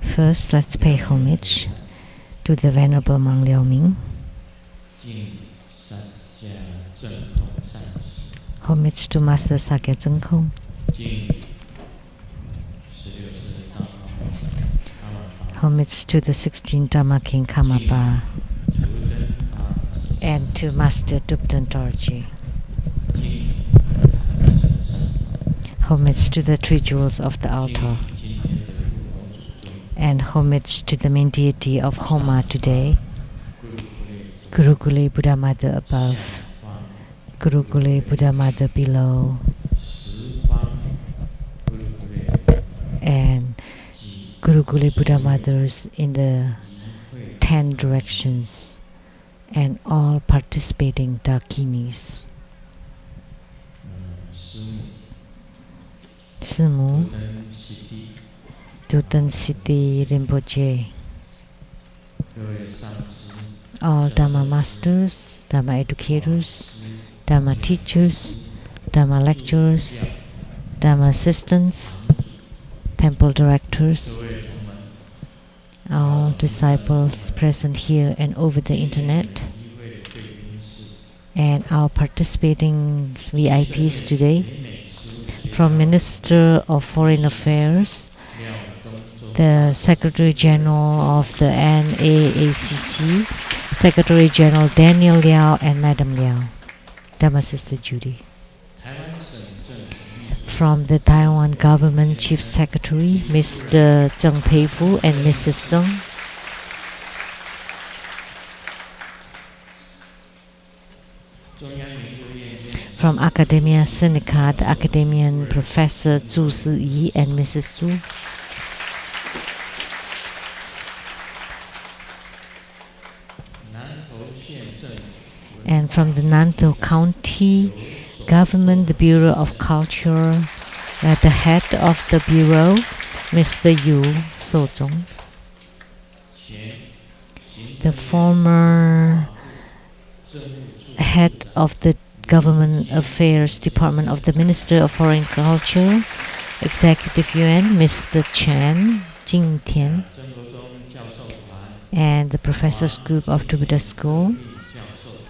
First, let's pay homage to the Venerable Monk Liao Ming. Homage to Master Sakya Zengkong. Homage to the 16 Dharma King Karmapa and to Master Dupten Dorji. Homage to the three jewels of the altar. And homage to the main deity of Homa today, Guru Gule Buddha Mother above, Guru Gule Buddha Mother below, and Guru Gule Buddha Mothers in the 10 directions, and all participating Dakinis. Simu Duten Siti Rinpoche, all Dharma masters, Dharma educators, Dharma teachers, Dharma lecturers, Dharma assistants, temple directors, all disciples present here and over the internet, and our participating VIPs today, from Minister of Foreign Affairs, the Secretary General of the NAACC, Secretary General Daniel Liao and Madam Liao, Dharma Sister Judy. From the Taiwan Government Chief Secretary, Mr. Zheng Peifu and Mrs. Zheng. From Academia Sinica, the Academician Professor Zhu Si-yi and Mrs. Zhu. And from the Nantou County Government, the Bureau of Culture, the head of the Bureau, Mr. Yu So-zhong. The former head of the Government Affairs Department of the Minister of Foreign Culture, Executive Yuan, Mr. Chen Jingtian, and the Professors Group of the Buddha School,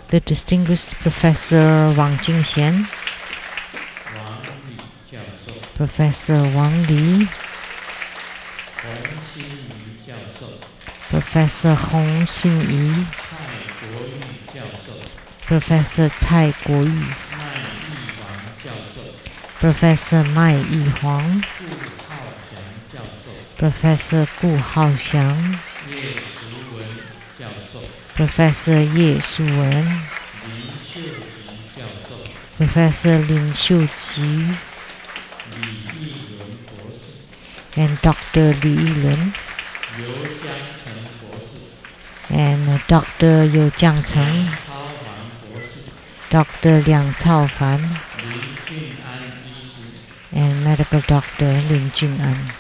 the distinguished Professor Wang Jingxian, Professor Wang Li, Professor Hong Xin-yi, Professor Cai Guoyu, Professor Mai Yi-huang, Professor Gu Haoxiang, Professor Ye Shu-wen, Professor Lin Xiu-ji, and Dr. Li Yilun, and Dr. Yu Jiangcheng, Dr. Liang Caofan, and Medical Doctor Lin Jun'an.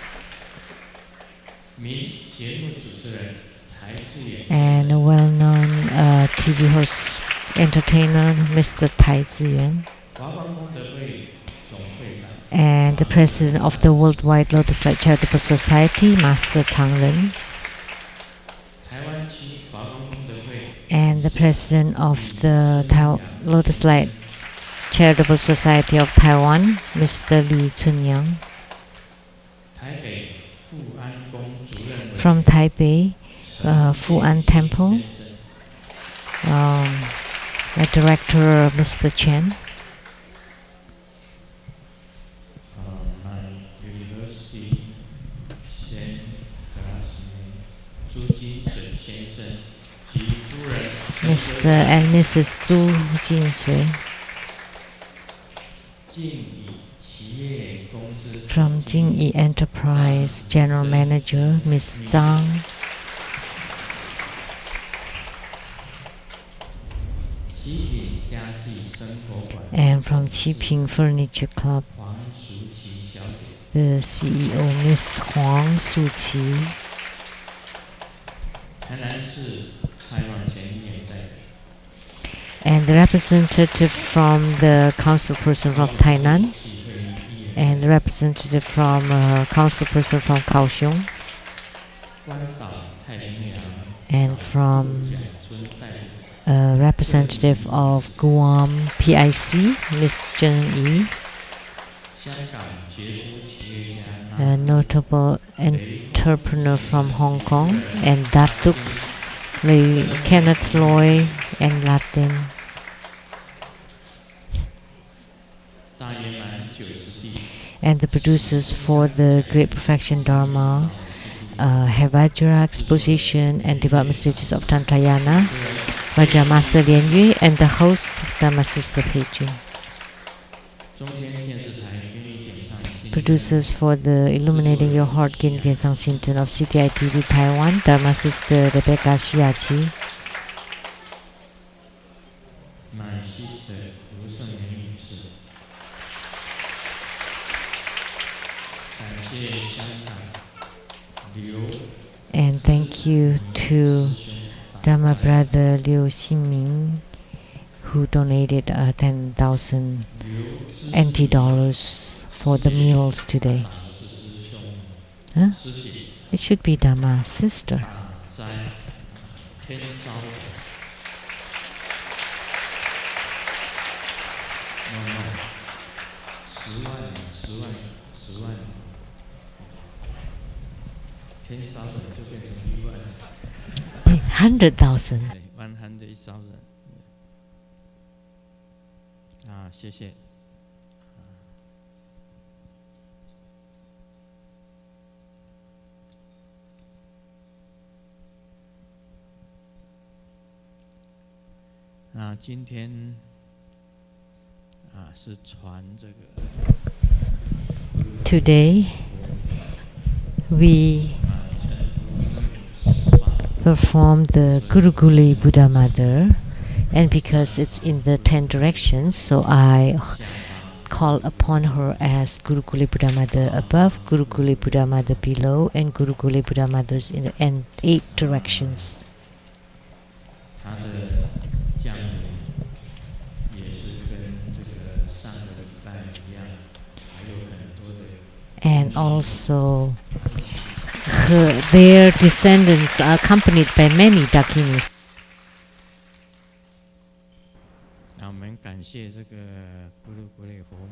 And a well-known TV host, entertainer, Mr. Tai Ziyuan, and the President of the Worldwide Lotus Light Charitable Society, Master Chang Ren, and the President of the Lotus Light Charitable Society of Taiwan, Mr. Li Chunyang. From Taipei, Fu'an Temple, the Director, Mr. Chen. Mr. and Mrs. Zhu Jinsui. From Jingyi Enterprise, General Manager, Ms. Zhang. And from Qiping Furniture Club, the CEO, Ms. Huang Suqi. And the representative from the Council Person of Tainan, and representative from council person from Kaohsiung, and from representative of Guam PIC, Ms. Zheng Yi, a notable entrepreneur from Hong Kong, and Datuk Kenneth Loy and Latin. And the producers for the Great Perfection Dharma, Vajra Exposition and Development Stages of Tantayana, Vajra Master Lian Yue, and the host, Dharma Sister Peijing. Producers for the Illuminating Your Heart Gin Gensang Sinton of CTI TV Taiwan, Dharma Sister Rebecca Shiachi. My sister Sheng-yen. And thank you to Dharma brother Liu Xinming, who donated 10,000 NT dollars for the meals today. Huh? It should be Dharma sister. $100,000. 100,000. 谢谢。今天是传这个。Today we perform the Guruguli Buddha Mother, and because it's in the 10 directions, so I call upon her as Guruguli Buddha Mother above, Guruguli Buddha Mother below, and Guruguli Buddha Mothers in the 8 directions. And also their descendants are accompanied by many Dakinis. 我们感谢这个咕噜咕咧佛母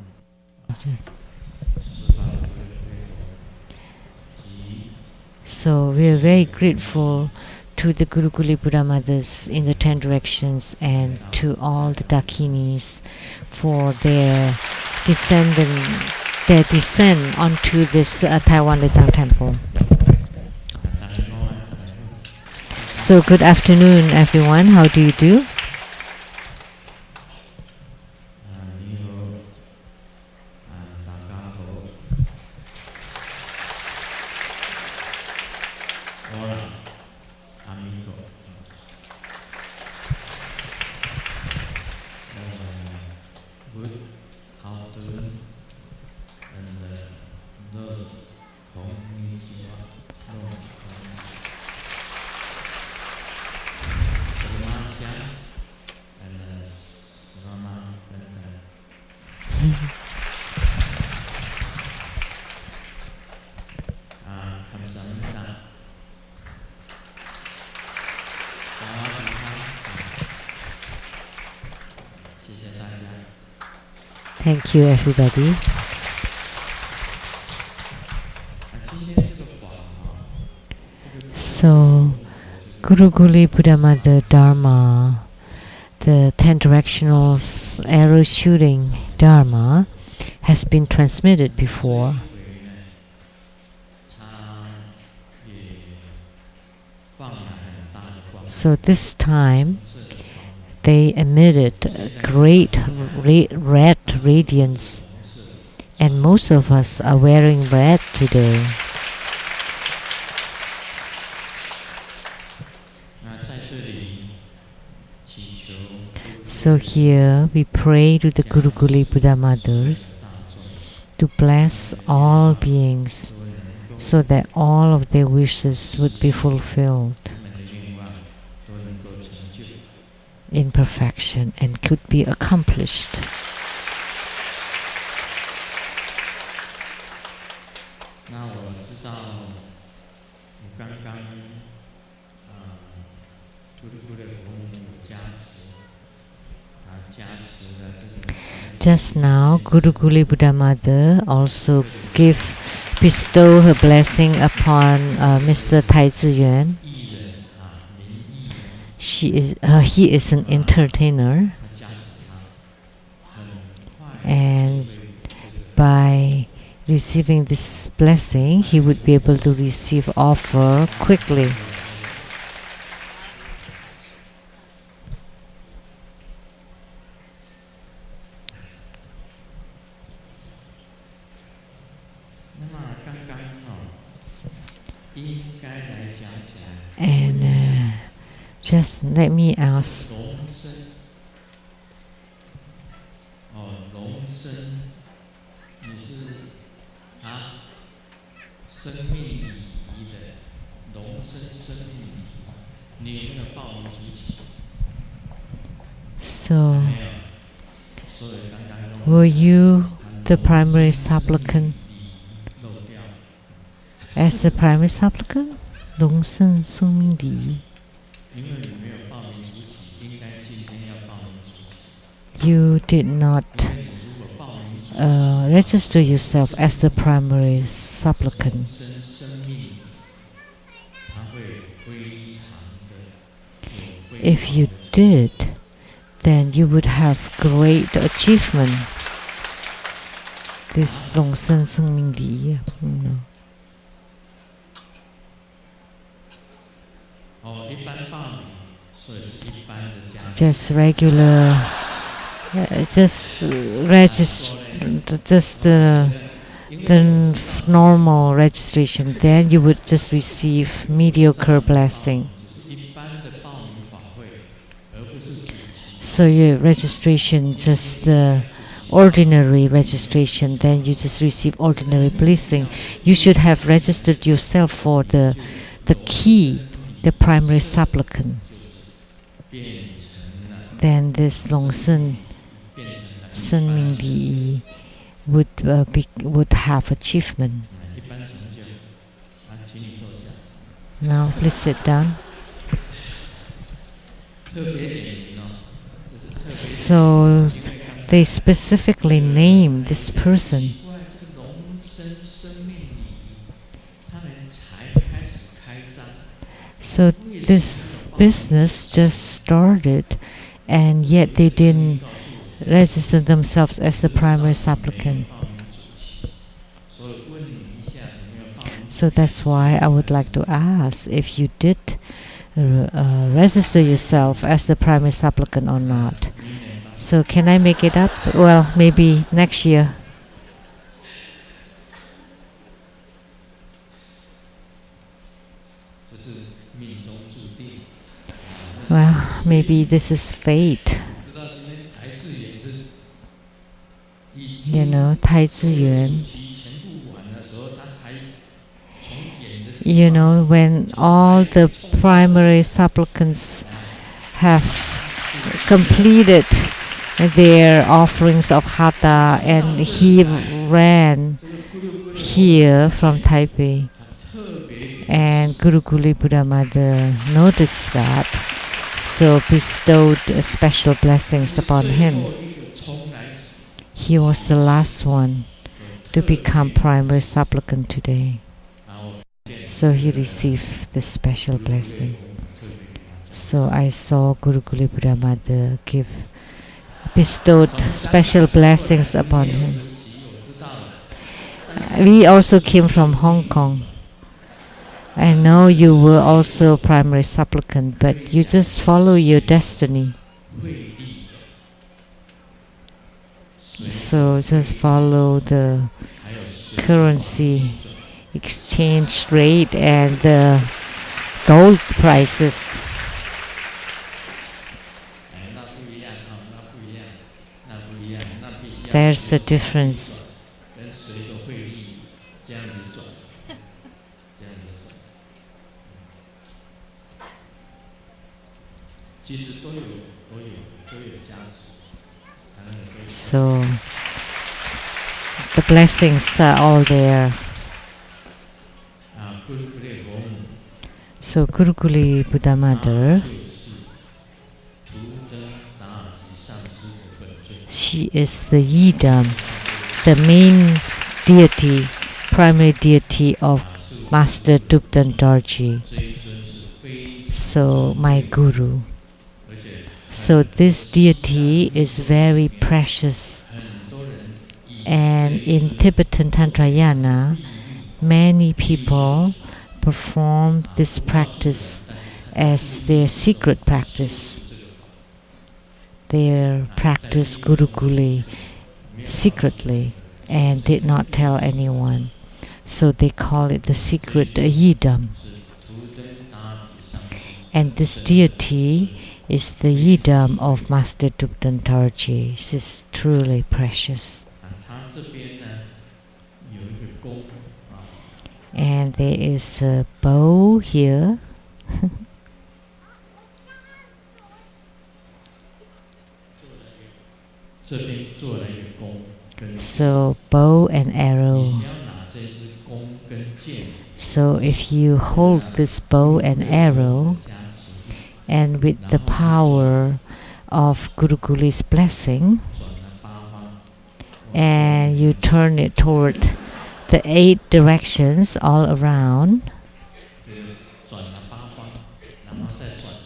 ，So we are very grateful to the Guruguli Buddha Mothers in the 10 directions and to all the Dakinis for their descent onto this Taiwan Lei Tsang temple. So good afternoon, everyone. How do you do? Thank you, everybody. So, Guruguli Buddha Mother Dharma, the 10 directional arrow shooting Dharma, has been transmitted before. So this time, they emitted great red radiance, and most of us are wearing red today. So here we pray to the Guruguli Buddha Mothers to bless all beings so that all of their wishes would be fulfilled in perfection and could be accomplished. 那我知道，我刚刚咕噜咕噜佛母有加持，他加持了这个。Just now, Guru Guli Buddha Mother also bestow her blessing upon Mr. Tai Ziyuan. He is an entertainer, and by receiving this blessing, he would be able to receive offer quickly. And just let me ask. So, were you the primary supplicant? As the primary supplicant? 龙生生命礼仪 You did not register yourself as the primary supplicant. If you did, then you would have great achievement. This 龙生生命礼仪 Just regular, just the normal registration. Then you would just receive mediocre blessing. So your registration, just the ordinary registration, then you just receive ordinary blessing. You should have registered yourself for the key, the primary supplicant. Then this 龙生生命礼仪 would have achievement. Now please sit down. So they specifically name this person. So this business just started, and yet they didn't register themselves as the primary supplicant. So that's why I would like to ask if you did register yourself as the primary supplicant or not. So can I make it up? Well, maybe next year. Well, maybe this is fate. You know, Tai Ziyuan. You know, when all the primary supplicants have completed their offerings of hatha, and he ran here from Taipei, and Guru Guli Buddha Mother noticed that, so bestowed special blessings upon him. He was the last one to become primary supplicant today. So he received the special blessing. So I saw Guru Guli Buddha Mother bestowed special blessings upon him. We also came from Hong Kong. I know you were also primary supplicant, but you just follow your destiny. So just follow the currency exchange rate and the gold prices. There's a difference. So the blessings are all there. So咕噜咕咧Buddha Mother, she is the Yidam, the main deity, primary deity of Master Dukdan Dorji. So my guru. So this deity is very precious. And in Tibetan Tantrayana, many people perform this practice as their secret practice. They practice Guru Gule secretly and did not tell anyone. So they call it the secret Yidam. And this deity is the Yidam of Master Dukdan Dorji. This is truly precious. And there is a bow here. So bow and arrow. So if you hold this bow and arrow, and with the power of Guru Gule's blessing, and you turn it toward the 8 directions all around,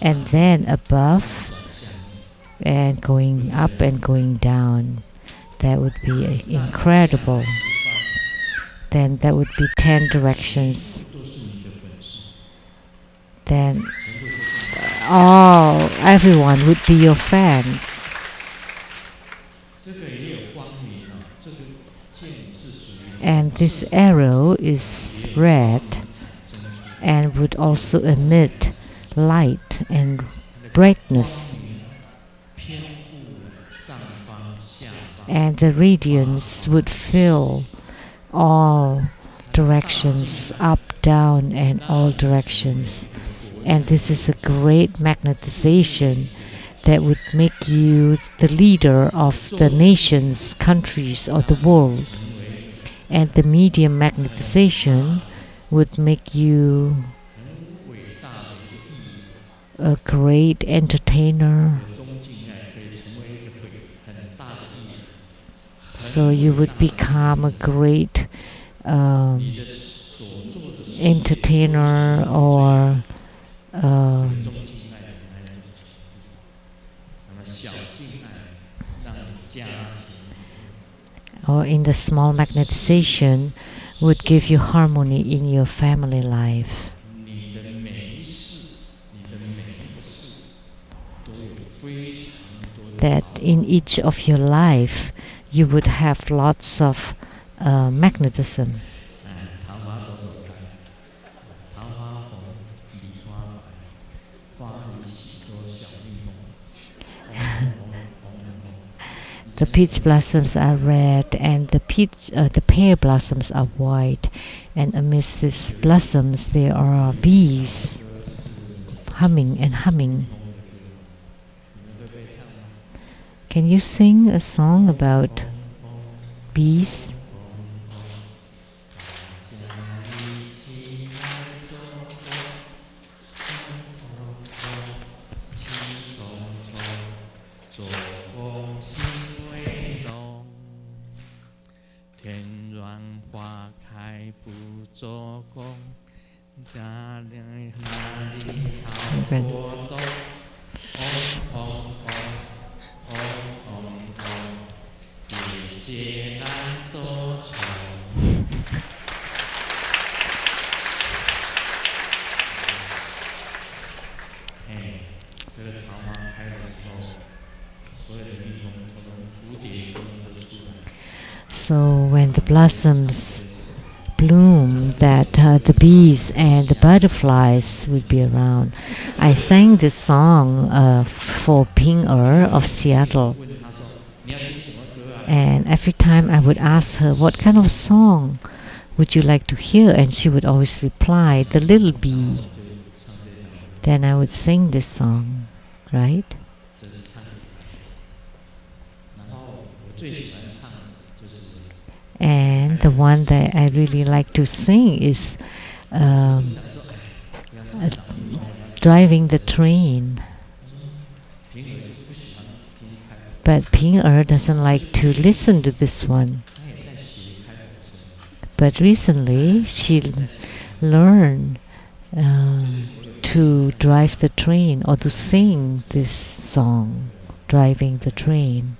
and then above, and going up and going down, that would be incredible. Then that would be 10 directions. Then everyone would be your fans. And this arrow is red and would also emit light and brightness. And the radiance would fill all directions, up, down, and all directions. And this is a great magnetization that would make you the leader of the nations, countries, or the world. And the medium magnetization would make you a great entertainer. So you would become a great entertainer or in the small magnetization would give you harmony in your family life. That in each of your life you would have lots of magnetism. The peach blossoms are red, and the pear blossoms are white, and amidst these blossoms there are bees humming and humming. Can you sing a song about bees? So when the blossoms bloom, that the bees and the butterflies would be around. I sang this song for Ping of Seattle. And every time I would ask her, what kind of song would you like to hear? And she would always reply, the little bee. Then I would sing this song, right? And the one that I really like to sing is driving the train. But Ping-er doesn't like to listen to this one. But recently she learned to drive the train or to sing this song, driving the train.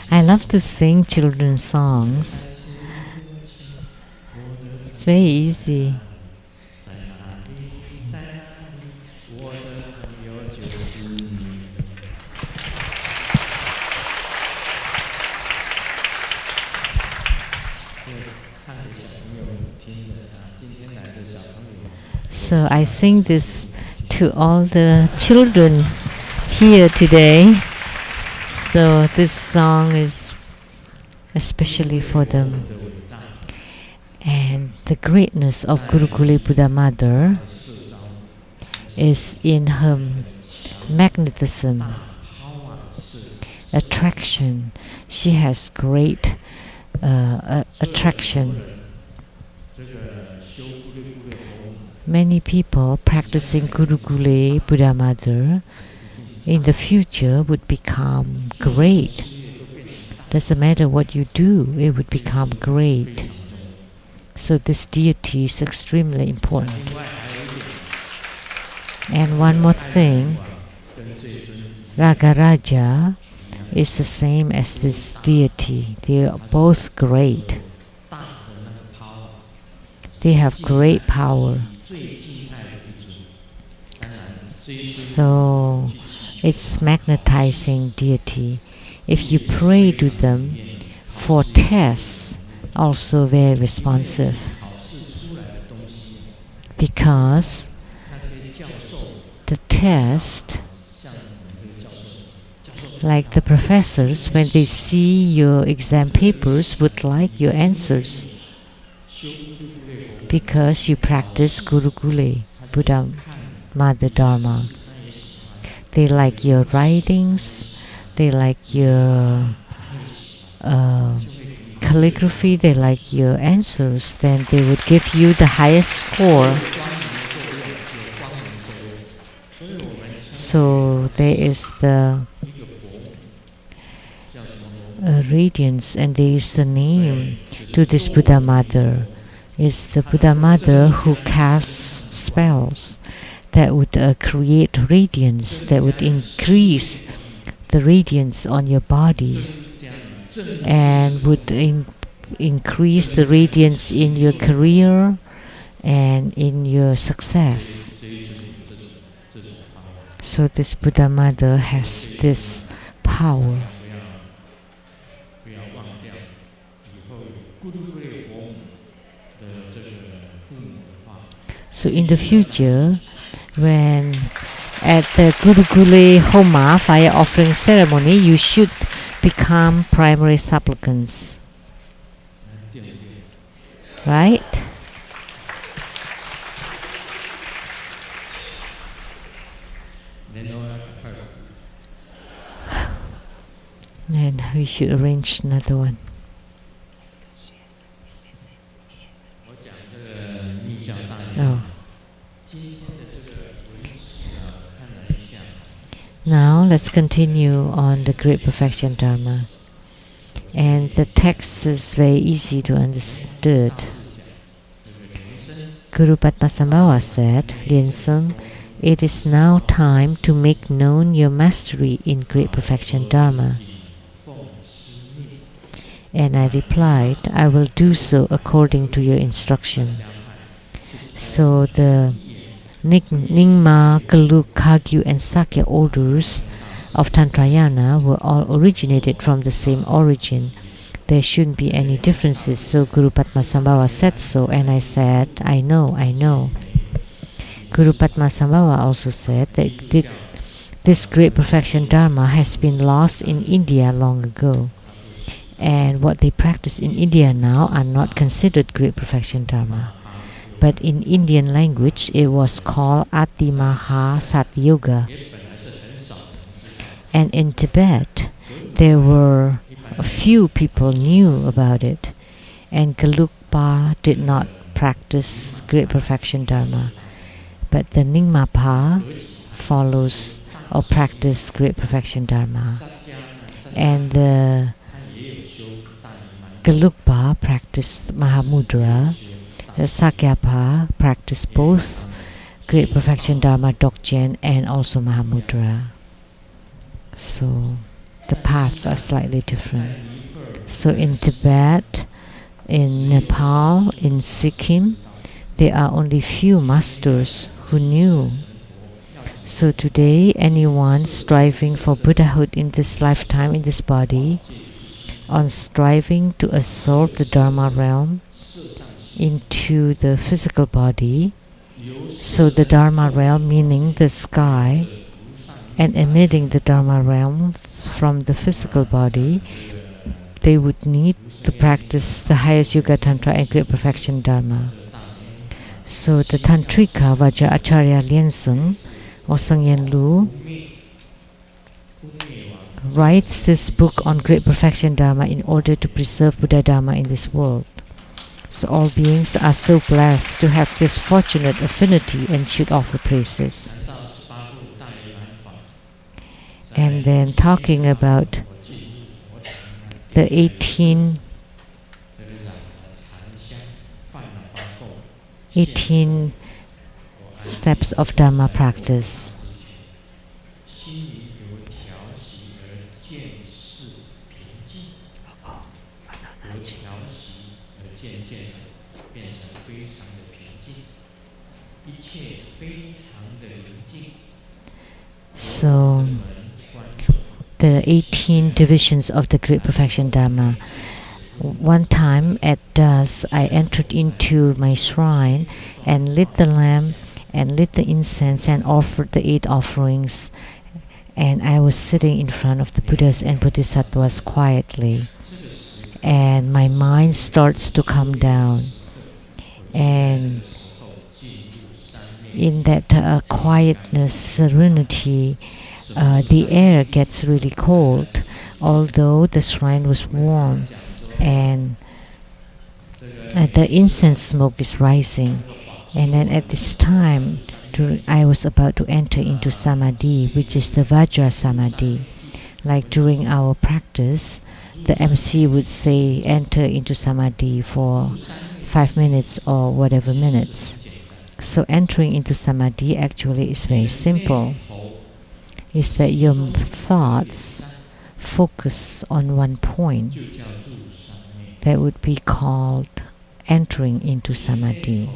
I love to sing children's songs. It's very easy. So I sing this to all the children here today. So this song is especially for them. And the greatness of Guru Gule Buddha Mother is in her magnetism, attraction. She has great attraction. Many people practicing Guru Gule Buddha Mother in the future would become great. Doesn't matter what you do, it would become great. So this deity is extremely important. And one more thing, Ragaraja is the same as this deity. They are both great. They have great power. So it's magnetizing deity. If you pray to them for tests, also very responsive. Because the test, like the professors, when they see your exam papers, would like your answers. Because you practice Guru Gule Buddha Mother Dharma. They like your writings, they like your calligraphy, they like your answers, then they would give you the highest score. So there is the radiance, and there is the name to this Buddha Mother. It's the Buddha Mother who casts spells that would create radiance, that would increase the radiance on your bodies, and would increase the radiance in your career and in your success. So this Buddha Mother has this power. So in the future, when at the Guru Gule Homa fire offering ceremony, you should become primary supplicants. Right? Then we should arrange another one. Oh. Now let's continue on the Great Perfection Dharma. And the text is very easy to understand. Guru Padmasambhava said,莲生, it is now time to make known your mastery in Great Perfection Dharma. And I replied, I will do so according to your instruction. So the Nyingma, Gelug, Kagyu, and Sakya orders of Tantrayana were all originated from the same origin. There shouldn't be any differences. So Guru Padmasambhava said so, and I said, I know. Guru Padmasambhava also said that this great perfection Dharma has been lost in India long ago. And what they practice in India now are not considered great perfection Dharma. But in Indian language, it was called Ati Maha Sat Yoga. And in Tibet, there were a few people knew about it. And Gelugpa did not practice great perfection Dharma. But the Nyingma follows or practice great perfection Dharma. And the Gelugpa practiced Mahamudra. The Sakyapa practiced both great perfection Dharma, Dokjen, and also Mahamudra. So the paths are slightly different. So in Tibet, in Nepal, in Sikkim, there are only few masters who knew. So today, anyone striving for Buddhahood in this lifetime, in this body, on striving to absorb the Dharma realm into the physical body, so the Dharma realm meaning the sky, and emitting the Dharma realm from the physical body, they would need to practice the highest Yoga Tantra and Great Perfection Dharma. So the Tantrika Vajra Acharya Lienseng or Sheng-yen Lu writes this book on Great Perfection Dharma in order to preserve Buddha Dharma in this world. So all beings are so blessed to have this fortunate affinity and should offer praises. And then talking about the 18 steps of Dharma practice. So the 18 divisions of the Great Perfection Dharma. One time at dusk, I entered into my shrine and lit the lamp and lit the incense and offered the 8 offerings. And I was sitting in front of the Buddhas and Bodhisattvas quietly. And my mind starts to come down. And in that quietness, serenity, the air gets really cold, although the shrine was warm. And the incense smoke is rising. And then at this time, I was about to enter into Samadhi, which is the Vajra Samadhi. Like during our practice, the MC would say, enter into Samadhi for 5 minutes or whatever minutes. So entering into Samadhi actually is very simple. Is that your thoughts focus on one point. That would be called entering into Samadhi.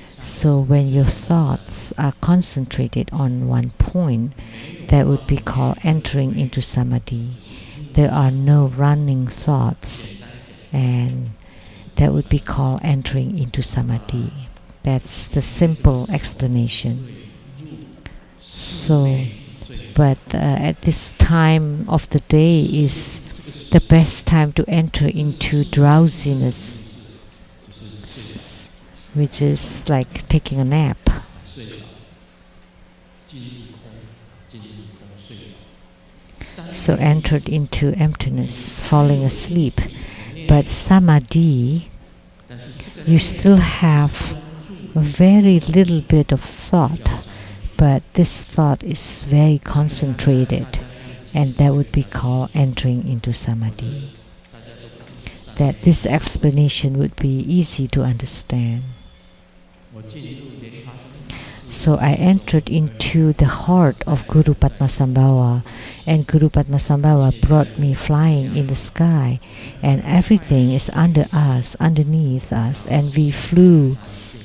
So when your thoughts are concentrated on one point, that would be called entering into Samadhi. There are no running thoughts, and that would be called entering into Samadhi. That's the simple explanation. So, but at this time of the day is the best time to enter into drowsiness, which is like taking a nap. So entered into emptiness, falling asleep. But Samadhi, you still have a very little bit of thought, but this thought is very concentrated, and that would be called entering into Samadhi. That this explanation would be easy to understand. So I entered into the heart of Guru Padmasambhava, and Guru Padmasambhava brought me flying in the sky, and everything is under us, underneath us, and we flew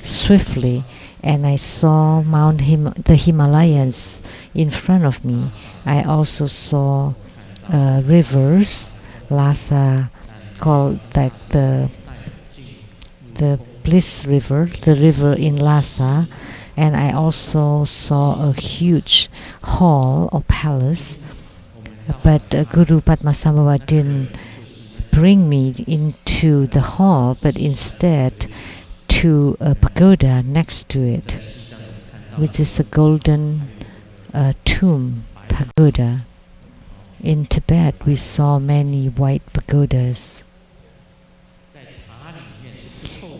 swiftly, and I saw the Himalayas in front of me. I also saw rivers, Lhasa, called like the Bliss River, the river in Lhasa, and I also saw a huge hall or palace. But Guru Padmasambhava didn't bring me into the hall, but instead to a pagoda next to it, which is a golden tomb pagoda. In Tibet, we saw many white pagodas.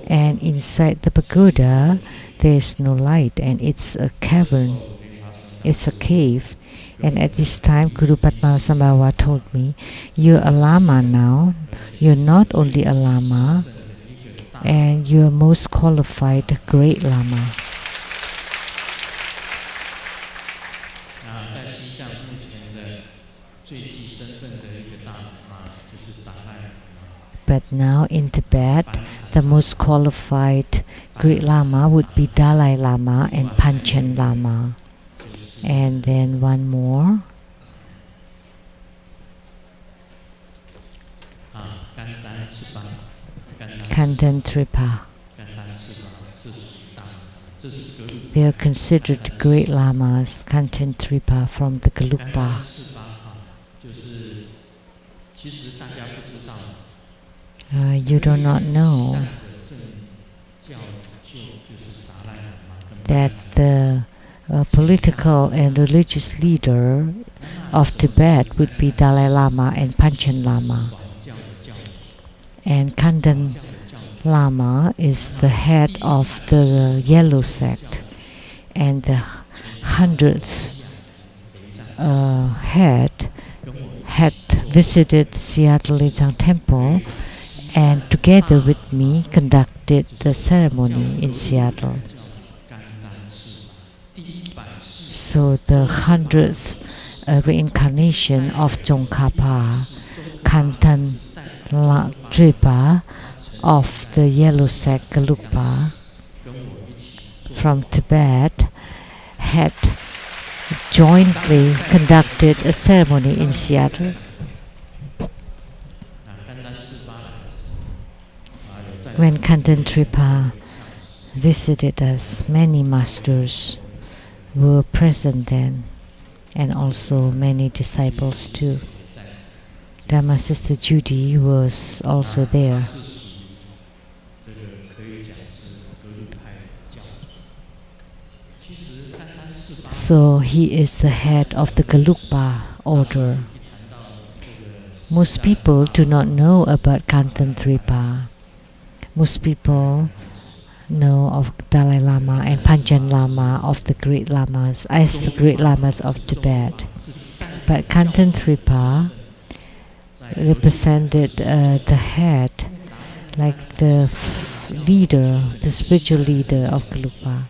And inside the pagoda, there is no light, and it's a cavern, it's a cave. And at this time, Guru Padmasambhava told me, "You're a Lama now. You're not only a Lama, and you're most qualified great Lama." But now in Tibet, the most qualified great Lama would be Dalai Lama and Panchen Lama. And then one more. Kandan Tripa. They are considered great Lamas, Kandan Tripa from the Gelugpa. You do not know that the political and religious leader of Tibet would be Dalai Lama and Panchen Lama. And Kandan Lama is the head of the Yellow sect, and the 100th head had visited Seattle Lei Tsang Temple, and together with me conducted the ceremony in Seattle. So the 100th reincarnation of Tsongkhapa, Kandan Tripa of the Yellow sect Gelugpa from Tibet had jointly conducted a ceremony in Seattle. When Kandan Tripa visited us, many masters were present then, and also many disciples too. Dharma Sister Judy was also there. So he is the head of the Gelugpa order. Most people do not know about Kandan Tripa. Most people know of Dalai Lama and Panchen Lama of the great Lamas as the great Lamas of Tibet. But Kandan Tripa represented the head, like the leader, the spiritual leader of Gelugpa.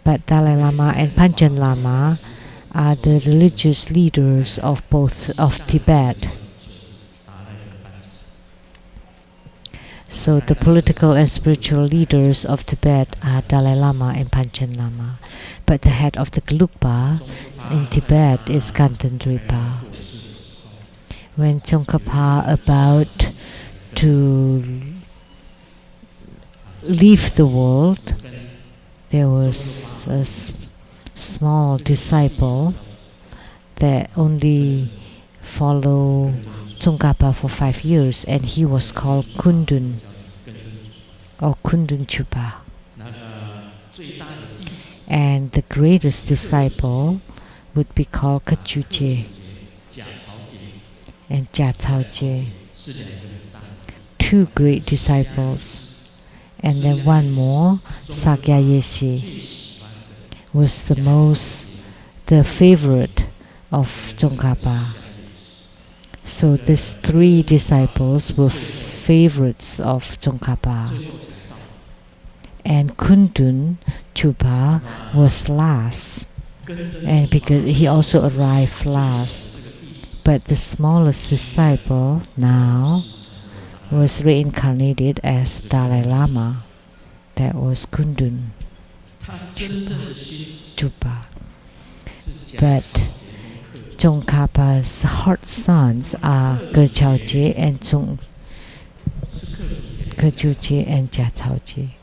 But Dalai Lama and Panchen Lama are the religious leaders of Tibet. So the political and spiritual leaders of Tibet are Dalai Lama and Panchen Lama. But the head of the Gelugpa in Tibet is Kandan Tripa. When Tsongkhapa about to leave the world, there was a small disciple that only followed Tsongkhapa for 5 years, and he was called Kundun or Kundun Chupa. And the greatest disciple would be called Kachuje and Jia Caojie. 2 great disciples. And then one more, Sakya Yeshe, was the favorite of Tsongkhapa. So these 3 disciples were favorites of Tsongkhapa. and Kundun Chupa was last, and because he also arrived last. But the smallest disciple now was reincarnated as Dalai Lama. That was Kundun Chupa. But Tsongkhapa's hot sons are Ge Chaojie and Ge Chujie and Jia Chaojie.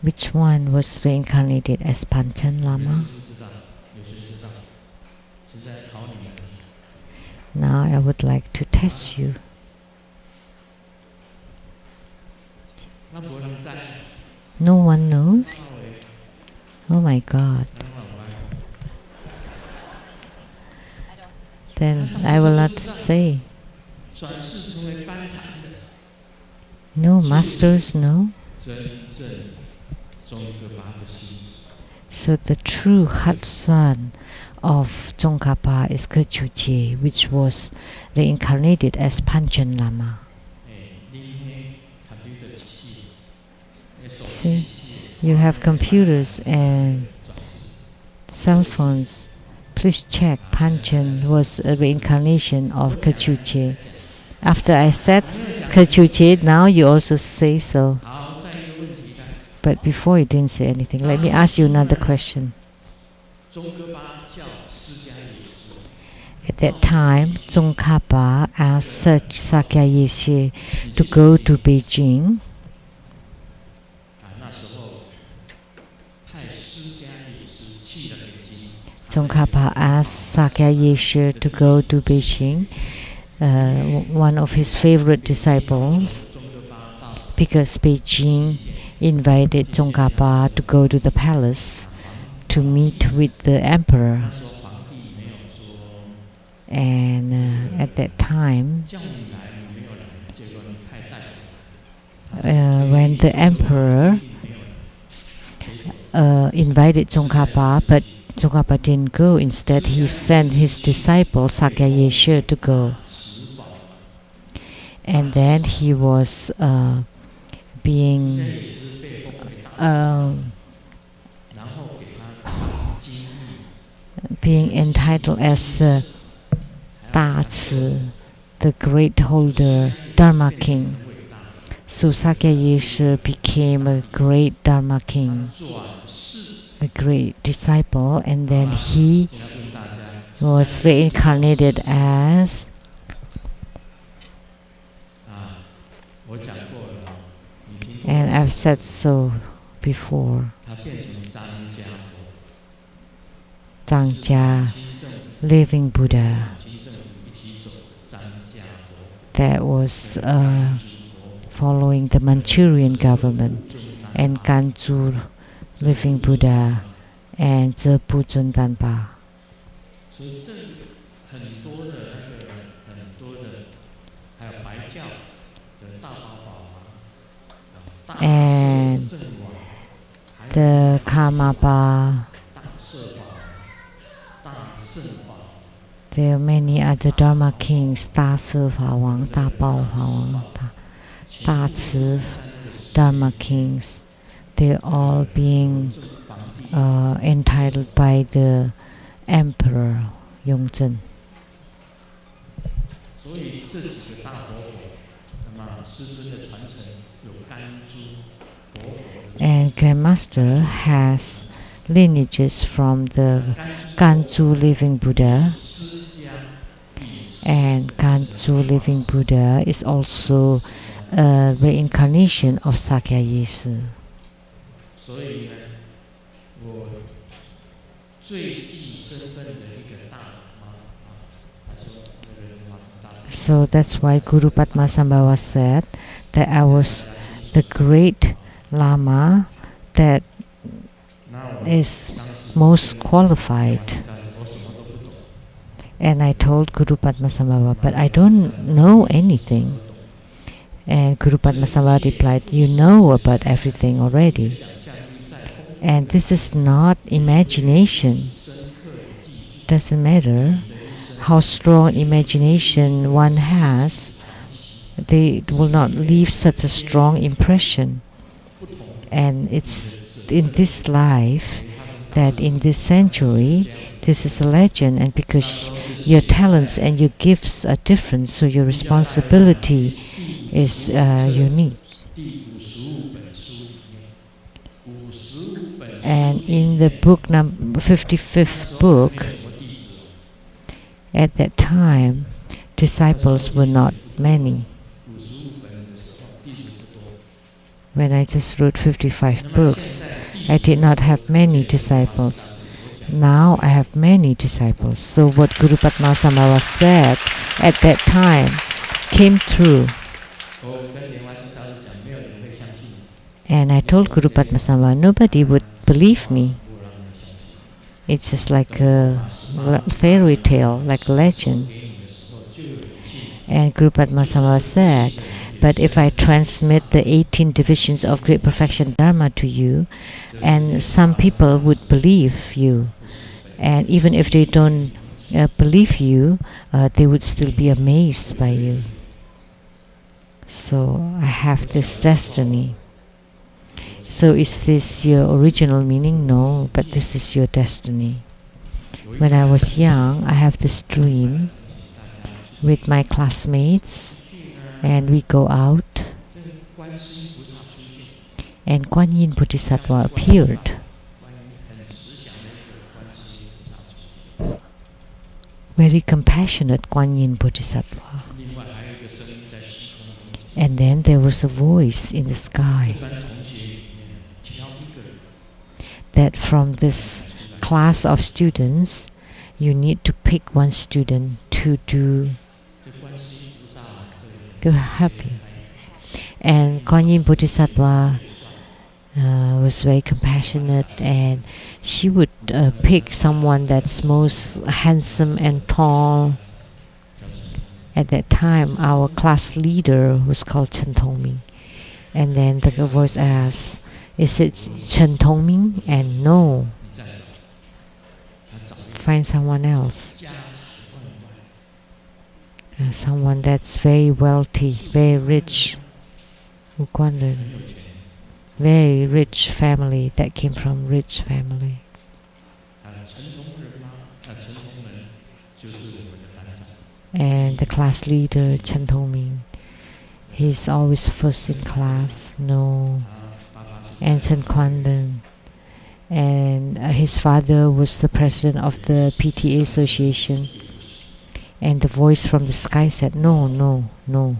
Which one was reincarnated as Panchen Lama? Now I would like to test you. No one knows? Oh my God. Then I will not say. No masters, no? So the true hot son of Tsongkhapa is Ge Chujie, which was reincarnated as Panchen Lama. See, you have computers and cell phones. Please check. Panchen was a reincarnation of Ge Chujie. After I said Ge Chujie, now you also say so. But before you didn't say anything. Let me ask you another question. At that time, Tsongkhapa asked Sakya Yeshe to go to Beijing. Tsongkhapa asked Sakya Yeshe to go to Beijing, one of his favorite disciples, because Beijing invited Tsongkhapa to go to the palace to meet with the emperor. And at that time, when the emperor invited Tsongkhapa, but Tsongkhapa didn't go. Instead, he sent his disciple Sakya Yeshe to go. And then he was being entitled as the Da Ci, the great holder, Dharma king. So Sakya Yeshe became a great Dharma king, a great disciple, and then he was reincarnated as and I've said so before, Zhangjia, living Buddha. That was following the Manchurian government, and Ganzhu, living Buddha, and Zebu Zundanpa. And the Karmapa, there are many other Dharma kings, Da Si Fa Wang, Da Bao Fa Wang, Da Ci Dharma kings. They're all being entitled by the emperor Yongzhen. And Grandmaster has lineages from the Ganzhu living Buddha, and Ganzhu living Buddha is also a reincarnation of Sakya Yeshe. So that's why Guru Padmasambhava said that I was the great Lama that is most qualified. And I told Guru Padmasambhava, but I don't know anything. And Guru Padmasambhava replied, you know about everything already. And this is not imagination. Doesn't matter how strong imagination one has, they will not leave such a strong impression. And it's in this life that in this century, this is a legend, and because your talents and your gifts are different, so your responsibility is unique. And in the book number 55th book, at that time, disciples were not many. When I just wrote 55 books, I did not have many disciples. Now I have many disciples. So what Guru Padmasambhava said at that time came true. And I told Guru Padmasambhava, nobody would believe me. It's just like a fairy tale, like a legend. And Guru Padmasambhava said, but if I transmit the 18 divisions of Great Perfection Dharma to you, and some people would believe you, and even if they don't believe you, they would still be amazed by you. So I have this destiny. So is this your original meaning? No, but this is your destiny. When I was young, I have this dream with my classmates, and we go out, and Guan Yin Bodhisattva appeared. Very compassionate Guan Yin Bodhisattva. And then there was a voice in the sky that from this class of students, you need to pick one student to help you. And Guan Yin Bodhisattva was very compassionate, and she would pick someone that's most handsome and tall. At that time, our class leader was called Chen Tongming. And then the voice asked, is it Chen Tongming? And no. Find someone else. Someone that's very wealthy, very rich. Very rich family, that came from rich family. And the class leader, Chen Tongming, he's always first in class. No. And Chen Kuan-lun. And his father was the president of the PTA association. And the voice from the sky said, no, no, no.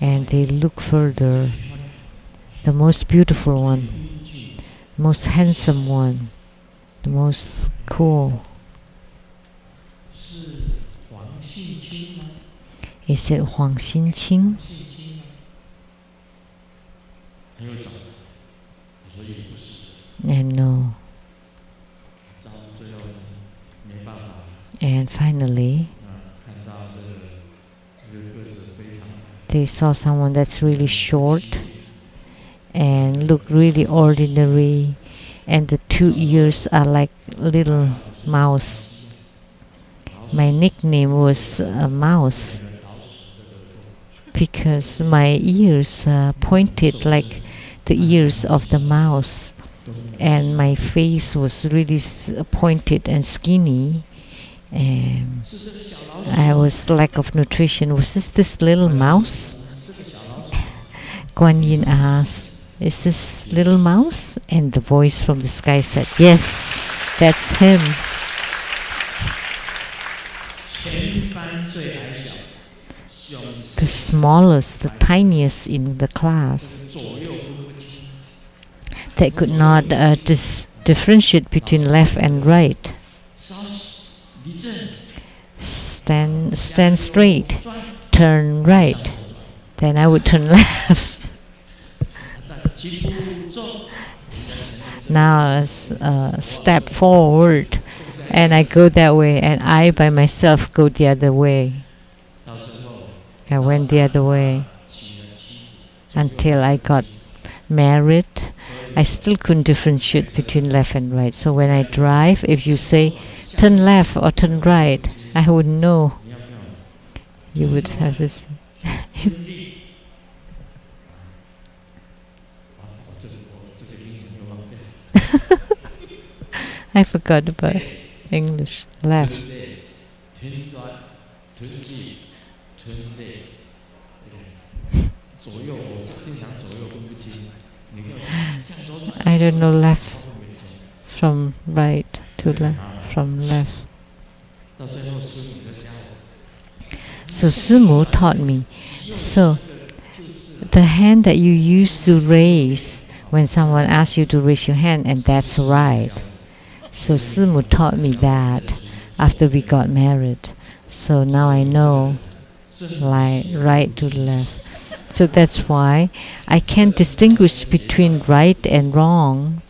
And they look further. The most beautiful one, most handsome one, the most cool. Is it Huang Xinqing? And no. And finally, they saw someone that's really short and look really ordinary, and the 2 ears are like little mouse. My nickname was Mouse because my ears pointed like the ears of the mouse, and my face was really pointed and skinny. I was lack of nutrition. Was this little mouse? Guan Yin asked, is this little mouse? And the voice from the sky said, yes, that's him. The smallest, the tiniest in the class. They could not differentiate between left and right. Stand straight, turn right. Then I would turn left. Now step forward, and I go that way, and I by myself go the other way. I went the other way until I got married. I still couldn't differentiate between left and right. So when I drive, if you say turn left or turn right, I wouldn't know. You would have this. I forgot about English. Left. I don't know left from right to left, from left. So Simu taught me. So the hand that you used to raise when someone asks you to raise your hand, and that's right. So Simu taught me that after we got married. So now I know like right to left. So that's why I can't distinguish between right and wrong.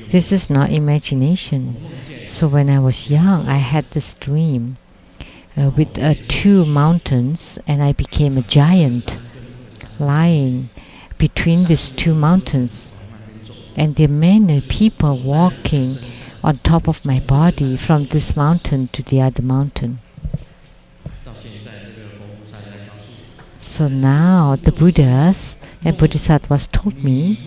This is not imagination. So when I was young, I had this dream with 2 mountains, and I became a giant lying between these 2 mountains. And there are many people walking on top of my body from this mountain to the other mountain. So now the Buddhas and Bodhisattvas told me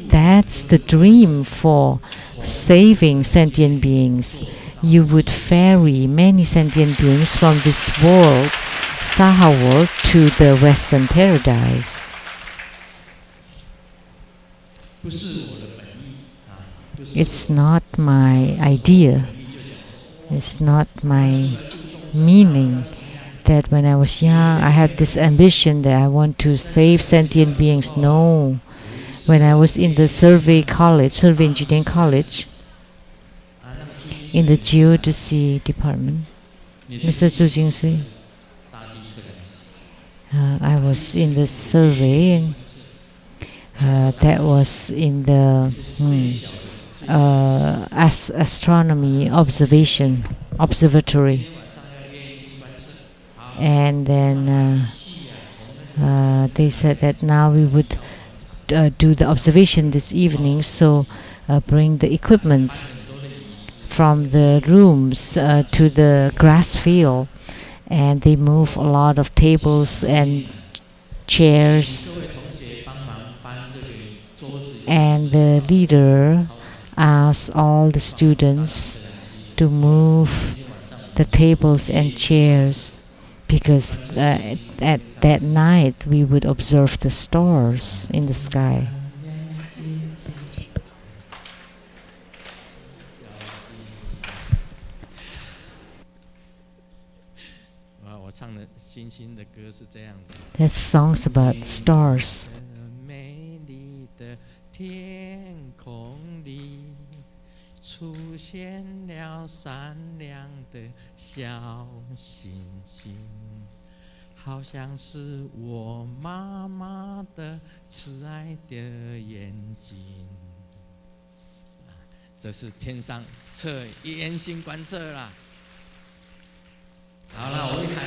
that's the dream for saving sentient beings. You would ferry many sentient beings from this world, Saha world, to the Western paradise. It's not my idea. It's not my meaning that when I was young, I had this ambition that I want to save sentient beings. No. When I was in the survey engineering college, in the geodesy department, Mr. Zhu Jingsui, I was in the survey, and that was in the astronomy observatory. And then they said that now we would do the observation this evening, so bring the equipments from the rooms to the grass field, and they move a lot of tables and chairs, and the leader asked all the students to move the tables and chairs, because at that night we would observe the stars in the sky. That song's about stars.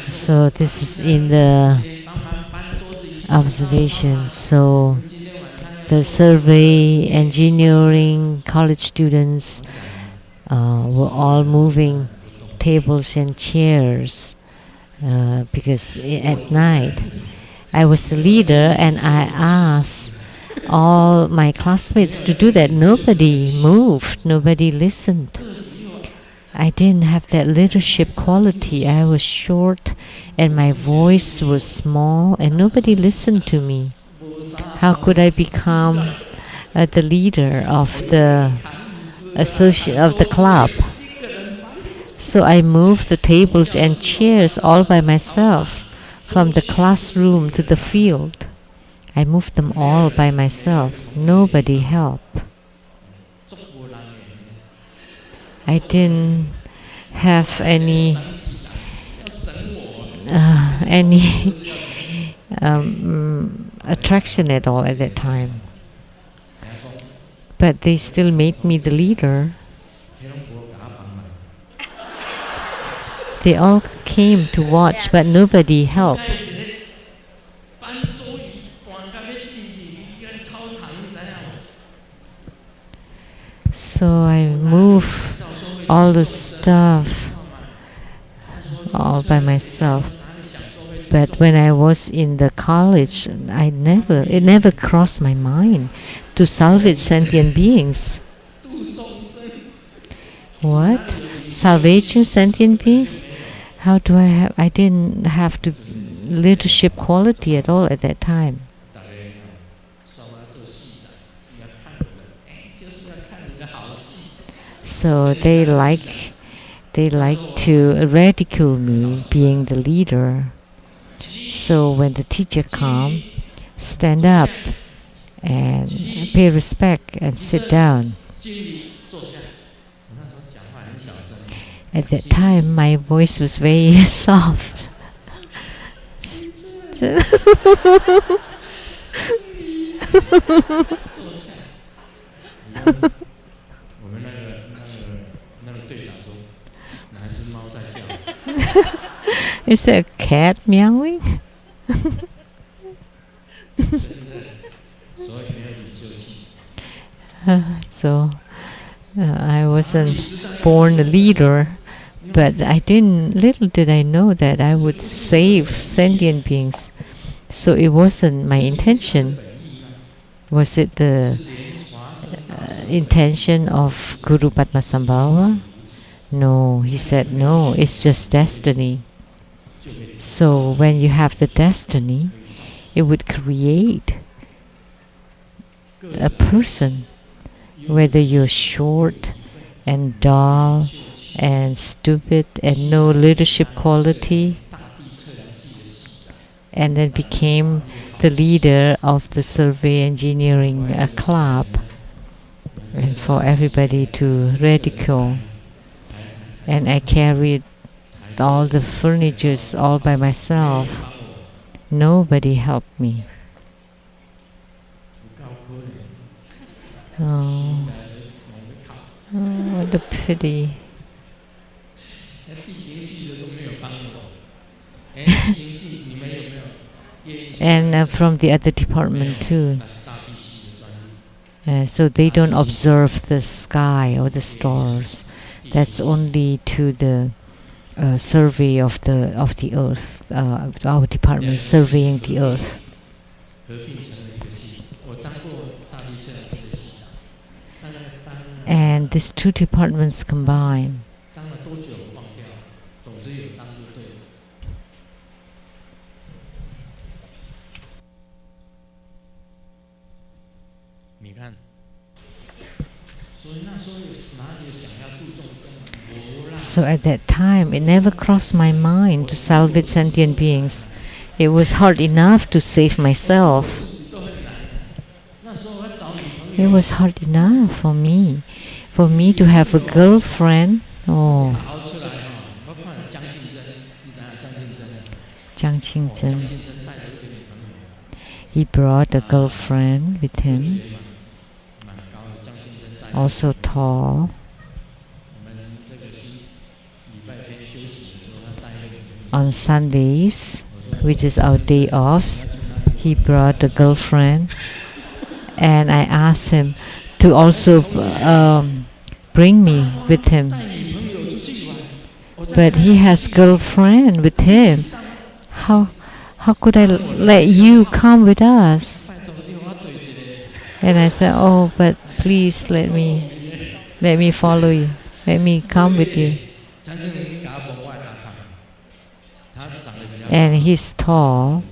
So this is in the observation. So the survey engineering college students were all moving tables and chairs because at night I was the leader, and I asked all my classmates to do that. Nobody moved, nobody listened. I didn't have that leadership quality. I was short and my voice was small, and nobody listened to me. How could I become the leader of the club? So I moved the tables and chairs all by myself from the classroom to the field. I moved them all by myself. Nobody helped. I didn't have any attraction at all at that time. But they still made me the leader. They all came to watch, but nobody helped. So I move all the stuff all by myself. But when I was in the college, it never crossed my mind to salvage sentient beings. What? Salvaging sentient beings? How do I didn't have the leadership quality at all at that time. So they like to ridicule me being the leader. So when the teacher comes, stand up and pay respect and sit down. At that time, my voice was very soft. Is there a cat meowing? I wasn't born a leader, but little did I know that I would save sentient beings. So it wasn't my intention. Was it the intention of Guru Padmasambhava? No, he said no, it's just destiny. So when you have the destiny, it would create a person, whether you're short and dull and stupid and no leadership quality, and then became the leader of the survey engineering club, and for everybody to ridicule. And I carried all the furnitures all by myself. Nobody helped me. Oh, what a pity. And from the other department too. So they don't observe the sky or the stars. That's only to the survey of the earth. Our department surveying the earth. And these two departments combine. So at that time, it never crossed my mind to salvage sentient beings. It was hard enough to save myself. It was hard enough for me to have a girlfriend. Oh, Jiang Qingzhen. He brought a girlfriend with him, also tall. On Sundays, which is our day off, he brought a girlfriend, and I asked him to also bring me with him. But he has girlfriend with him. How could I let you come with us? And I said, oh, but please let me follow you. Let me come with you. And he's tall,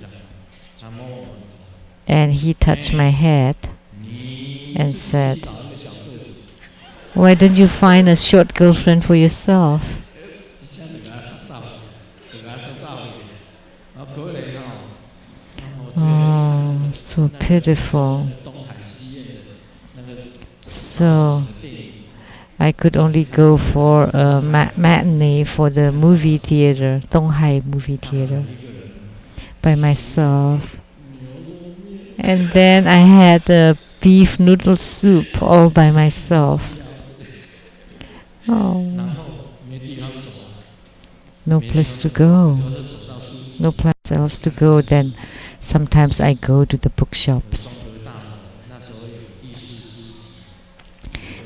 and he touched my head and said, why don't you find a short girlfriend for yourself? Oh, so pitiful. So I could only go for a matinee for the movie theater, Donghai movie theater, by myself. And then I had a beef noodle soup all by myself. Oh, no place to go. No place else to go. Then sometimes I go to the bookshops.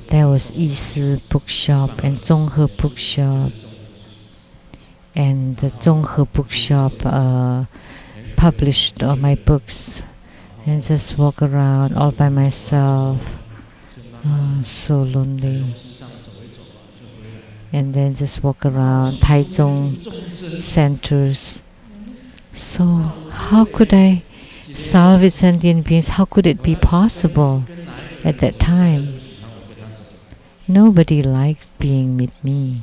There was Yisi bookshop and Zhonghe bookshop. And the Zhonghe bookshop published all my books. And just walk around all by myself. So lonely. And then just walk around Taichung centers. So how could I salvage sentient beings? How could it be possible at that time? Nobody liked being with me.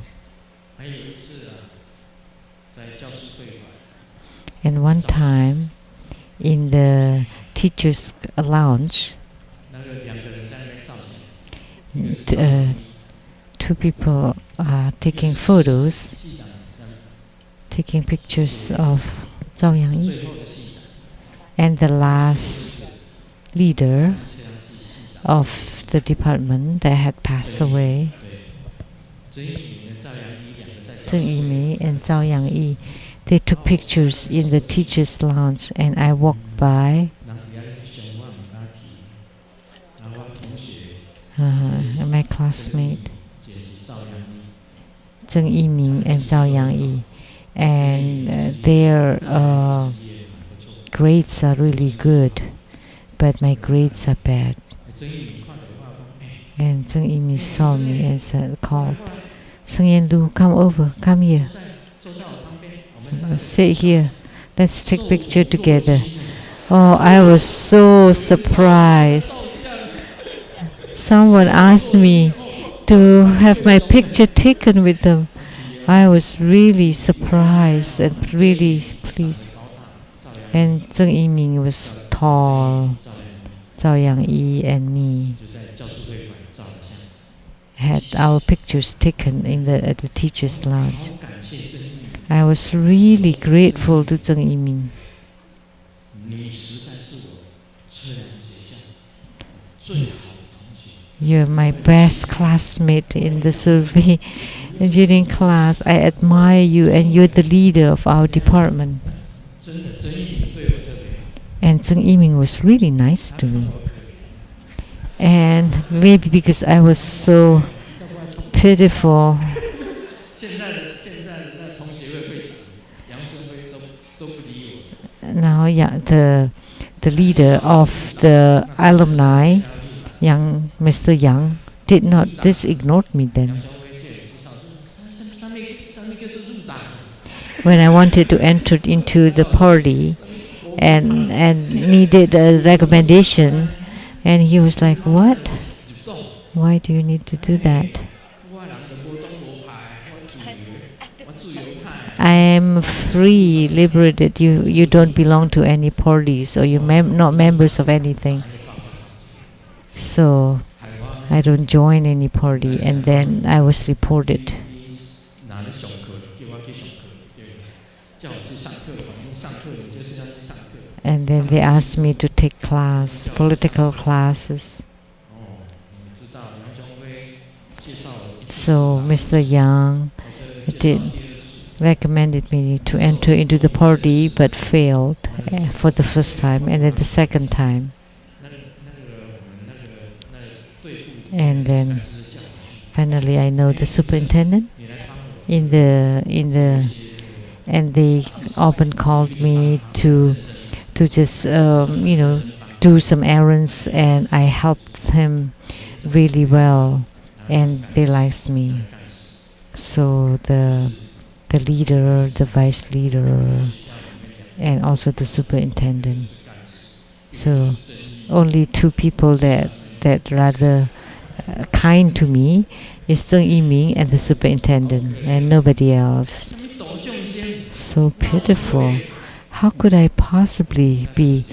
And one time, in the teacher's lounge, two people are taking photos, taking pictures of Zhao Yangyi. And the last leader of the department that had passed away, Zheng Yimei and Zhao Yangyi, they took pictures in the teacher's lounge, and I walked by. My classmate, Zheng Yimei and Zhao Yangyi, and their grades are really good, but my grades are bad. And Zheng Yimei saw me and called, Sheng-yen Lu, come over, come here. Sit here. Let's take picture together. Oh, I was so surprised. Someone asked me to have my picture taken with them. I was really surprised and really pleased. And Zheng Yimei was tall. Zhao Yangyi and me had our pictures taken at the teacher's lounge. I was really grateful to Zheng Yimei. You're my best classmate in the survey engineering class. I admire you, and you're the leader of our department. And Zheng Yimei was really nice to me. And maybe because I was so pitiful, now the leader of the alumni, Mr. Yang, just ignored me then. When I wanted to enter into the party and needed a recommendation, and he was like, "What? Why do you need to do that? I am free, liberated. You don't belong to any parties, or you're not members of anything. So I don't join any party." And then I was reported. And then they asked me to take political classes. So Mr. Yang recommended me to enter into the party, but failed for the first time, and then the second time. And then finally I know the superintendent and they often called me to just do some errands, and I helped him really well, and they liked me. So the leader, the vice leader, and also the superintendent. So only two people that rather kind to me is Zheng Yimei and the superintendent, and nobody else. So pitiful. How could I possibly be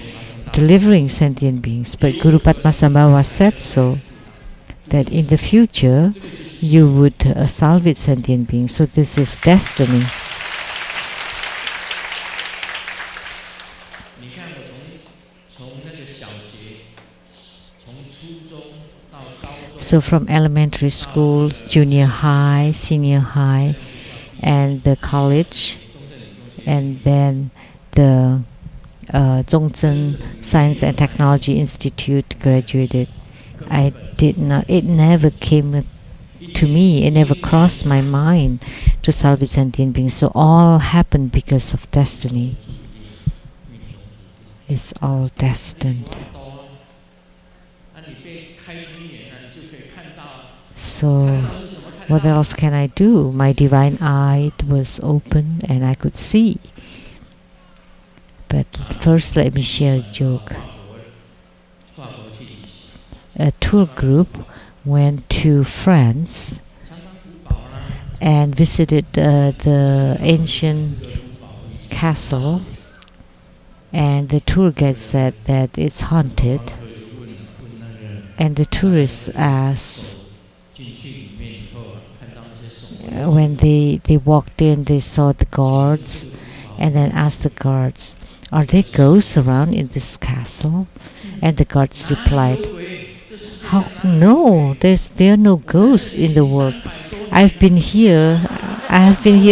delivering sentient beings? But Guru Padmasambhava said so, that in the future you would salvage sentient beings. So this is destiny. So from elementary schools, junior high, senior high, and the college, and then the Zhongzhen Science and Technology Institute graduated, I did not. It never came to me. It never crossed my mind to salvage sentient beings. So all happened because of destiny. It's all destined. So what else can I do? My divine eye was open and I could see. But first let me share a joke. A tour group went to France and visited the ancient castle, and the tour guide said that it's haunted, and the tourists asked, when they walked in, they saw the guards and then asked the guards, are there ghosts around in this castle? And the guards replied, no, there are no ghosts in the world. I have been here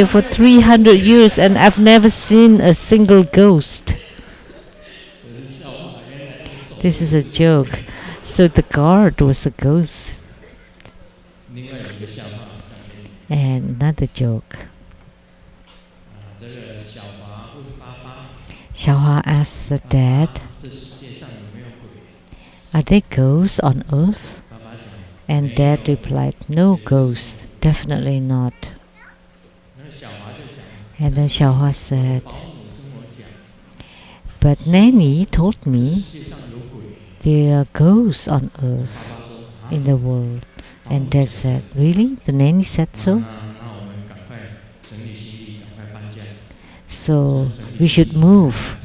for 300 years and I've never seen a single ghost. This is a joke. So the guard was a ghost. And another joke. Xiaohua asked the dad, are there ghosts on earth? And dad replied, no ghosts, definitely not. And then Xiaohua said, but Nanny told me there are ghosts on earth in the world. And dad said, really? The nanny said so? So we should move.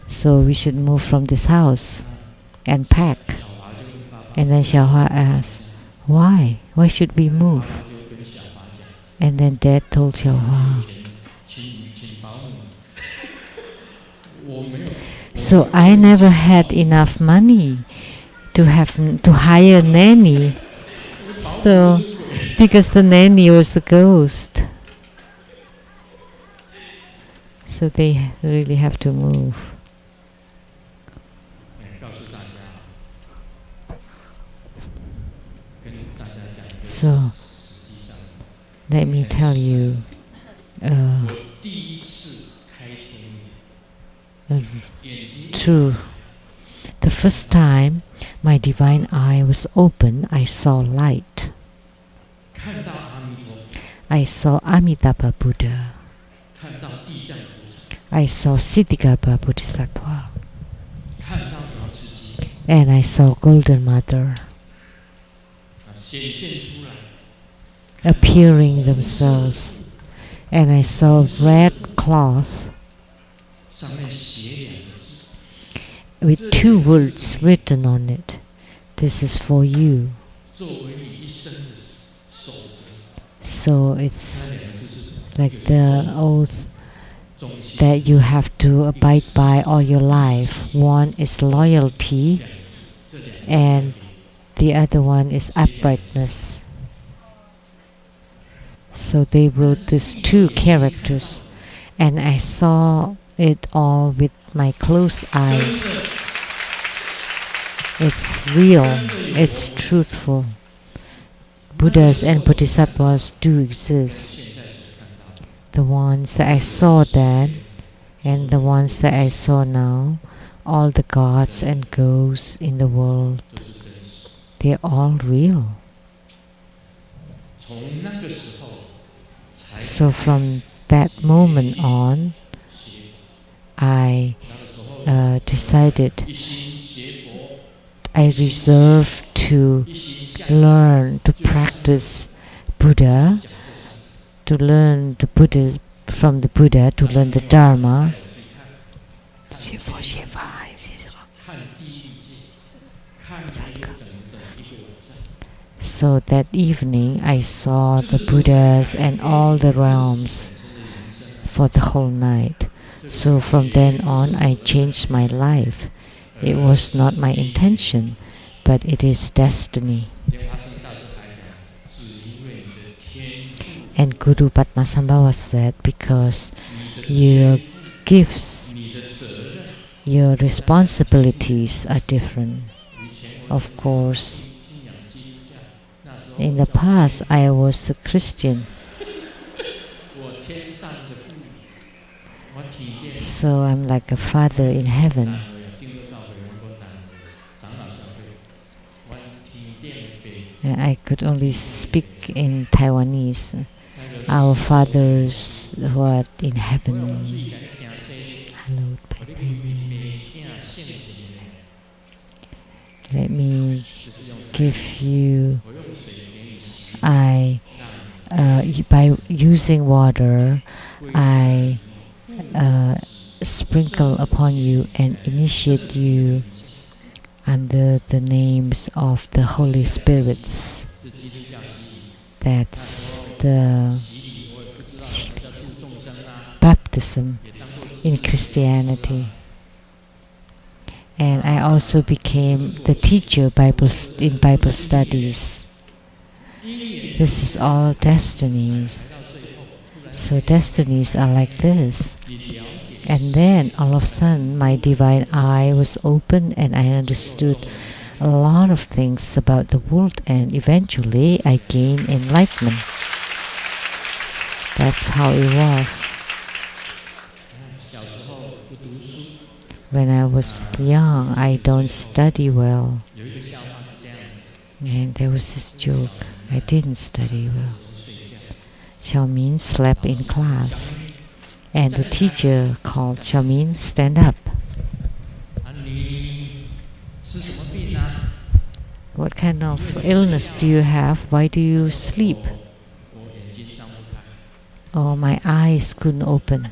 So we should move from this house and pack. And then Xiaohua asked, why? Why should we move? And then dad told Xiaohua, so I never had enough money to hire a nanny. So, because the nanny was the ghost. So they really have to move. So, let me tell you true. The first time my divine eye was open, I saw light. I saw Amitabha Buddha. I saw Siddhigarbha Bodhisattva. And I saw Golden Mother appearing themselves. And I saw red cloth with two words written on it. This is for you. So it's like the oath that you have to abide by all your life. One is loyalty and the other one is uprightness. So they wrote these two characters and I saw it all with my closed eyes. It's real, it's truthful. Buddhas and Bodhisattvas do exist. The ones that I saw then and the ones that I saw now, all the gods and ghosts in the world, they're all real. So from that moment on, I decided I reserved to learn to practice Buddha, to learn the Buddha from the Buddha, to learn the Dharma. So that evening I saw the Buddhas and all the realms for the whole night. So from then on I changed my life. It was not my intention, but it is destiny. And Guru Padmasambhava said, because your gifts, your responsibilities are different. Of course, In the past, I was a Christian. So I'm like a father in heaven. And I could only speak in Taiwanese. Our fathers who are in heaven, hallowed by thy name. Let me give you. By using water, I sprinkle upon you and initiate you under the names of the Holy Spirits. That's the baptism in Christianity. And I also became the teacher in Bible studies. This is all destinies. So destinies are like this. And then all of a sudden my divine eye was opened and I understood a lot of things about the world, and eventually I gained enlightenment. That's how it was. When I was young, I don't study well. And there was this joke, I didn't study well. Xiaomin slept in class, and the teacher called Xiaomin, stand up. What kind of illness do you have? Why do you sleep? Oh, my eyes couldn't open.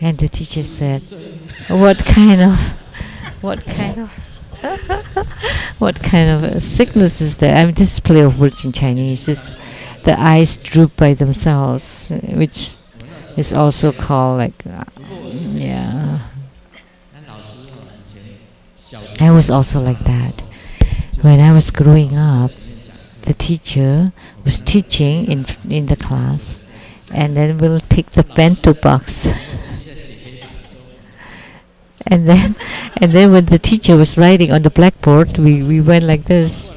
And the teacher said, what kind of sickness is that? I mean, this play of words in Chinese is the eyes droop by themselves, which is also called like, yeah. I was also like that. When I was growing up, the teacher was teaching in the class, and then we'll take the bento box. And then when the teacher was writing on the blackboard, we went like this.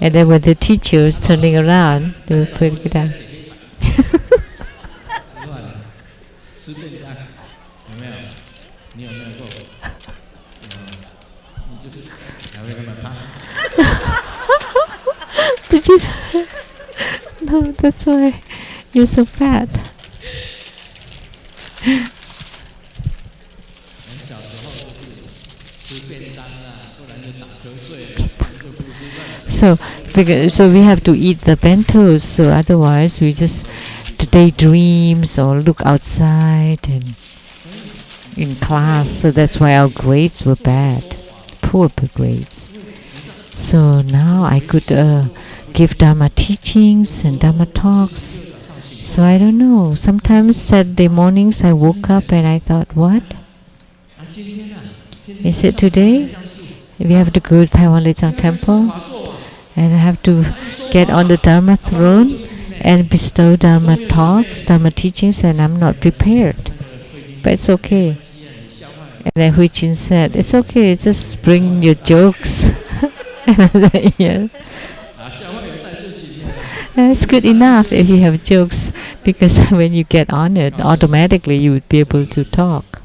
And then when the teacher was turning around, we would put it down. Did you? No, that's why you're so fat. So we have to eat the bentos. So otherwise, we just daydreams or look outside and in class. So that's why our grades were bad, poor grades. So now I could give Dharma teachings and Dharma talks. So I don't know. Sometimes Saturday mornings I woke up and I thought, what? Is it today? We have to go to Taiwan Lei Tsang temple and I have to get on the Dharma throne and bestow Dharma talks, Dharma teachings, and I'm not prepared. But it's okay. And then Hui Chin said, it's okay, just bring your jokes. And I said, yeah. It's good enough if you have jokes, because when you get honored, automatically you would be able to talk.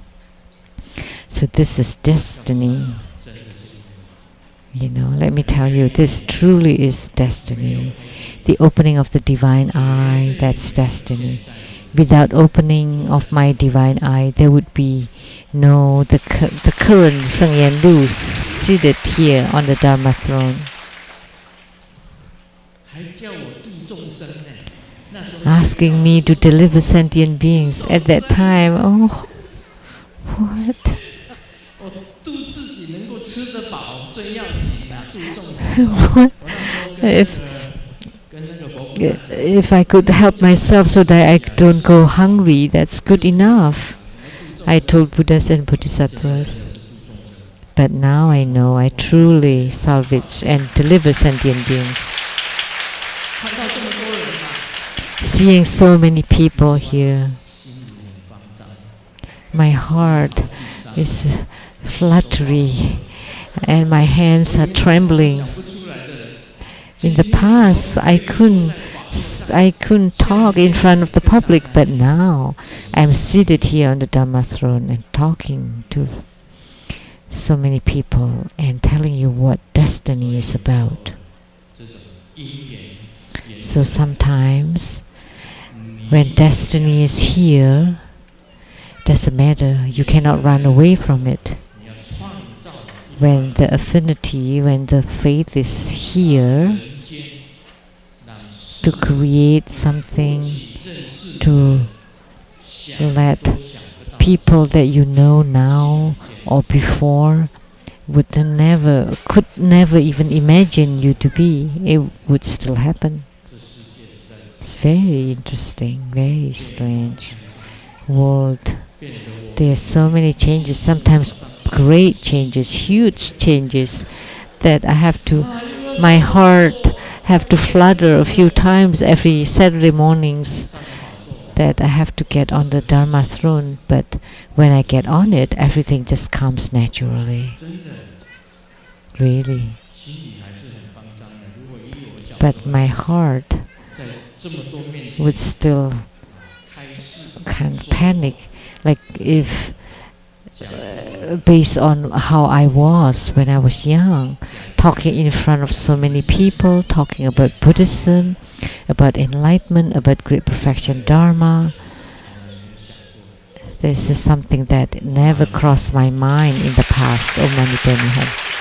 So this is destiny. You know, let me tell you, this truly is destiny. The opening of the divine eye, that's destiny. Without opening of my divine eye, there would be no the current Sheng-yen Lu seated here on the Dharma throne. Asking me to deliver sentient beings at that time. Oh, what? If I could help myself so that I don't go hungry, that's good enough, I told Buddhas and Bodhisattvas. But now I know I truly salvage and deliver sentient beings. Seeing so many people here, my heart is fluttery and my hands are trembling. In the past, I couldn't talk in front of the public, but now I'm seated here on the Dharma throne and talking to so many people and telling you what destiny is about. So sometimes when destiny is here, doesn't matter, you cannot run away from it. When the affinity, when the faith is here to create something, to let people that you know now or before could never even imagine you to be, it would still happen. It's very interesting, very strange world. There are so many changes, sometimes great changes, huge changes, that my heart have to flutter a few times every Saturday mornings, that I have to get on the Dharma throne. But when I get on it, everything just comes naturally. Really. But my heart would still kind of panic, like if based on how I was when I was young, talking in front of so many people, talking about Buddhism, about enlightenment, about great perfection Dharma. This is something that never crossed my mind in the past. Om Mani Padme Hum.